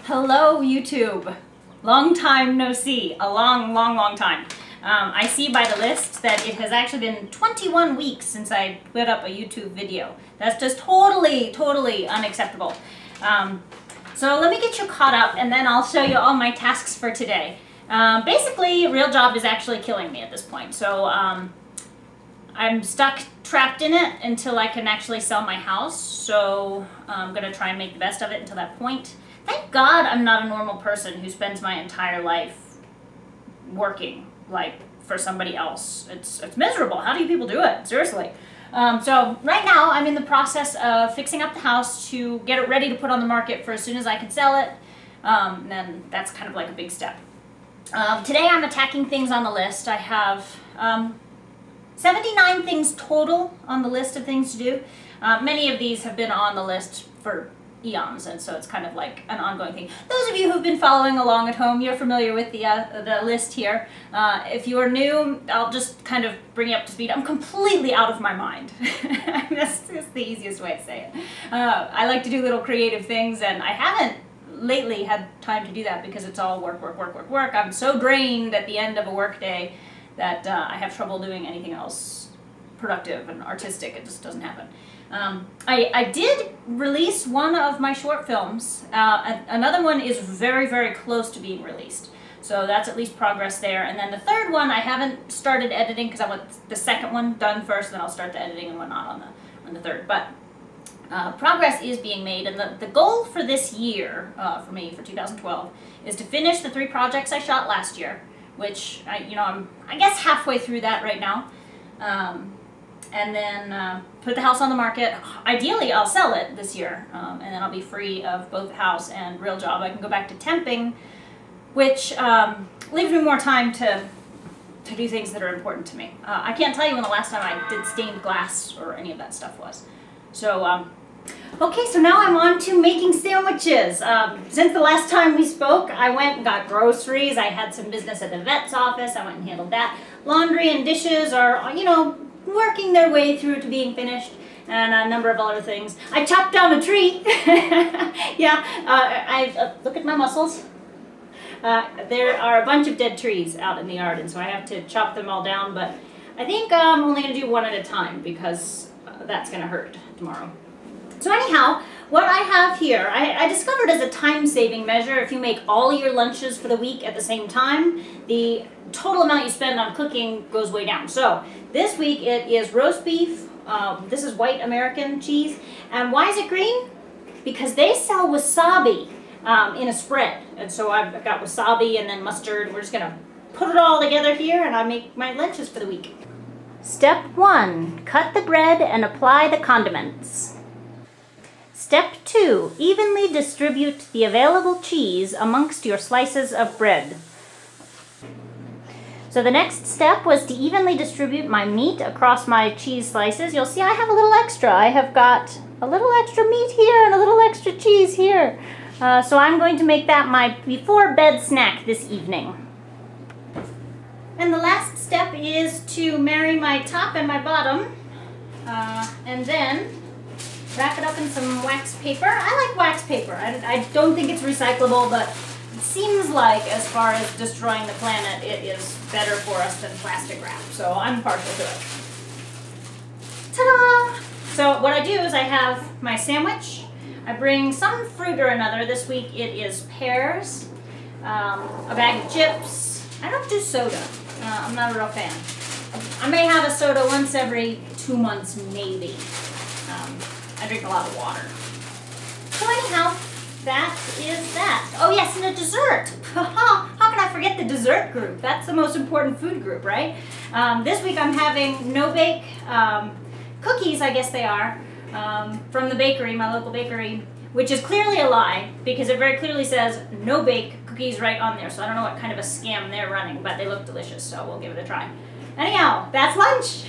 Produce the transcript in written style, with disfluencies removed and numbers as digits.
Hello, YouTube. Long time no see. A long time. I see by the list that it has actually been 21 weeks since I put up a YouTube video. That's just totally unacceptable. So let me get you caught up and then I'll show you all my tasks for today. Basically, Real Job is actually killing me at this point. So I'm trapped in it until I can actually sell my house. So I'm gonna try and make the best of it until that point. Thank God I'm not a normal person who spends my entire life working like for somebody else. It's miserable. How do you people do it? Seriously. So right now I'm in the process of fixing up the house to get it ready to put on the market for as soon as I can sell it. And then that's kind of like a big step. Today I'm attacking things on the list. I have 79 things total on the list of things to do. Many of these have been on the list for eons, and so it's kind of like an ongoing thing. Those of you who've been following along at home, you're familiar with the list here. If you are new, I'll just kind of bring you up to speed. I'm completely out of my mind. That's the easiest way to say it. I like to do little creative things, and I haven't lately had time to do that because it's all work. I'm so drained at the end of a work day that I have trouble doing anything else productive and artistic. It just doesn't happen. I did release one of my short films. Another one is very close to being released. So that's at least progress there. And then the third one, I haven't started editing because I want the second one done first, then I'll start the editing and whatnot on the third. But progress is being made, and the goal for this year, for me, for 2012, is to finish the 3 projects I shot last year, which, I'm, I guess, halfway through that right now. And then put the house on the market. Ideally, I'll sell it this year, and then I'll be free of both the house and Real Job. I can go back to temping, which leaves me more time to do things that are important to me. I can't tell you when the last time I did stained glass or any of that stuff was. So, okay, so now I'm on to making sandwiches. Since the last time we spoke, I went and got groceries. I had some business at the vet's office. I went and handled that. Laundry and dishes are, working their way through to being finished, and a number of other things. I chopped down a tree. Yeah, look at my muscles. There are a bunch of dead trees out in the yard, and so I have to chop them all down, but I think I'm only going to do one at a time because that's going to hurt tomorrow. So anyhow, what I have here, I discovered as a time-saving measure, if you make all your lunches for the week at the same time, the total amount you spend on cooking goes way down. So this week it is roast beef, this is white American cheese, and why is it green? Because they sell wasabi in a spread, and so I've got wasabi and then mustard. We're just going to put it all together here and I make my lunches for the week. Step 1, cut the bread and apply the condiments. Step 2, evenly distribute the available cheese amongst your slices of bread. So the next step was to evenly distribute my meat across my cheese slices. You'll see I have a little extra. I have got a little extra meat here and a little extra cheese here. So I'm going to make that my before bed snack this evening. And the last step is to marry my top and my bottom, and then wrap it up in some wax paper. I like wax paper. I don't think it's recyclable, but it seems like, as far as destroying the planet, it is better for us than plastic wrap, so I'm partial to it. Ta-da! So what I do is I have my sandwich. I bring some fruit or another. This week it is pears, a bag of chips. I don't do soda. I'm not a real fan. I may have a soda once every 2 months, maybe. I drink a lot of water. So anyhow, that is that. Oh yes, and a dessert. How can I forget the dessert group? That's the most important food group, right? This week I'm having no-bake cookies, I guess they are, from the bakery, my local bakery, which is clearly a lie because it very clearly says no-bake cookies right on there. So I don't know what kind of a scam they're running, but they look delicious, so we'll give it a try. Anyhow, that's lunch.